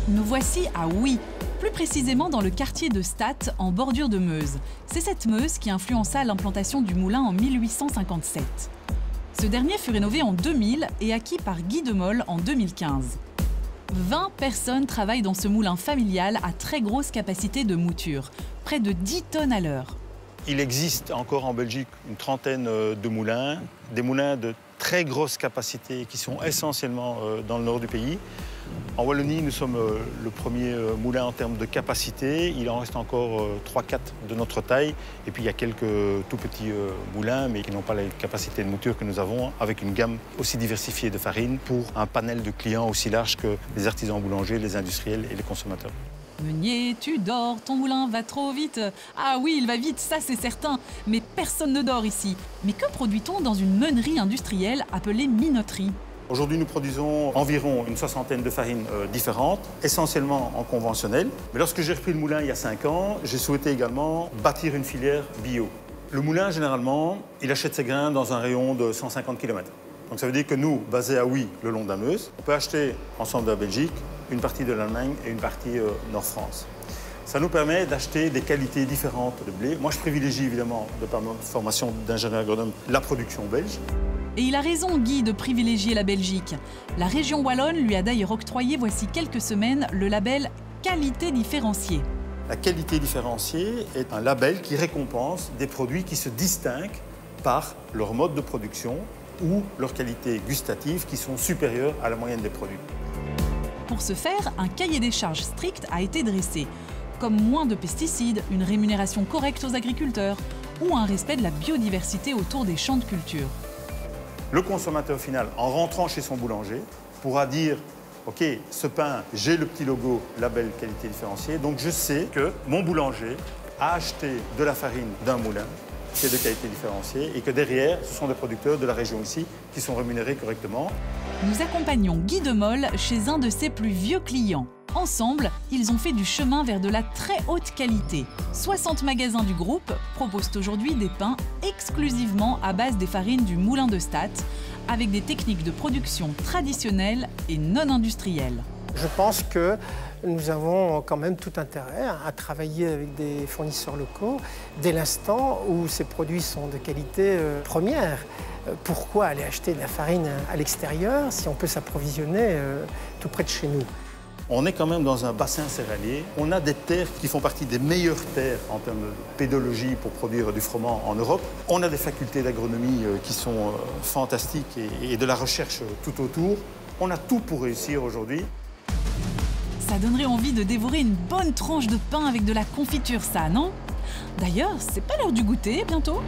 Nous voici à Huy, plus précisément dans le quartier de Stath, en bordure de Meuse. C'est cette Meuse qui influença l'implantation du moulin en 1857. Ce dernier fut rénové en 2000 et acquis par Guy Demol en 2015. 20 personnes travaillent dans ce moulin familial à très grosse capacité de mouture, près de 10 tonnes à l'heure. Il existe encore en Belgique une trentaine de moulins, des moulins de très grosse capacité qui sont essentiellement dans le nord du pays. En Wallonie, nous sommes le premier moulin en termes de capacité. Il en reste encore 3-4 de notre taille. Et puis il y a quelques tout petits moulins, mais qui n'ont pas la capacité de mouture que nous avons, avec une gamme aussi diversifiée de farines pour un panel de clients aussi large que les artisans boulangers, les industriels et les consommateurs. Meunier, tu dors, ton moulin va trop vite. Ah oui, il va vite, ça c'est certain. Mais personne ne dort ici. Mais que produit-on dans une meunerie industrielle appelée minoterie ? Aujourd'hui, nous produisons environ une soixantaine de farines différentes, essentiellement en conventionnel. Mais lorsque j'ai repris le moulin il y a 5 ans, j'ai souhaité également bâtir une filière bio. Le moulin, généralement, il achète ses grains dans un rayon de 150 km. Donc ça veut dire que nous, basés à Huy, le long de la Meuse, on peut acheter en centre de la Belgique, une partie de l'Allemagne et une partie Nord-France. Ça nous permet d'acheter des qualités différentes de blé. Moi, je privilégie évidemment, de par ma formation d'ingénieur agronome, la production belge. Et il a raison, Guy, de privilégier la Belgique. La région wallonne lui a d'ailleurs octroyé voici quelques semaines le label Qualité différenciée. La qualité différenciée est un label qui récompense des produits qui se distinguent par leur mode de production ou leur qualité gustative qui sont supérieures à la moyenne des produits. Pour ce faire, un cahier des charges strict a été dressé, comme moins de pesticides, une rémunération correcte aux agriculteurs ou un respect de la biodiversité autour des champs de culture. Le consommateur final, en rentrant chez son boulanger, pourra dire « Ok, ce pain, j'ai le petit logo label qualité différenciée, donc je sais que mon boulanger a acheté de la farine d'un moulin qui est de qualité différenciée et que derrière, ce sont des producteurs de la région ici qui sont rémunérés correctement. » Nous accompagnons Guy Demol chez un de ses plus vieux clients. Ensemble, ils ont fait du chemin vers de la très haute qualité. 60 magasins du groupe proposent aujourd'hui des pains exclusivement à base des farines du moulin de Stath, avec des techniques de production traditionnelles et non industrielles. Je pense que nous avons quand même tout intérêt à travailler avec des fournisseurs locaux dès l'instant où ces produits sont de qualité première. Pourquoi aller acheter de la farine à l'extérieur si on peut s'approvisionner tout près de chez nous ? On est quand même dans un bassin céréalier. On a des terres qui font partie des meilleures terres en termes de pédologie pour produire du froment en Europe. On a des facultés d'agronomie qui sont fantastiques et de la recherche tout autour. On a tout pour réussir aujourd'hui. Ça donnerait envie de dévorer une bonne tranche de pain avec de la confiture, ça, non ? D'ailleurs, c'est pas l'heure du goûter, bientôt ?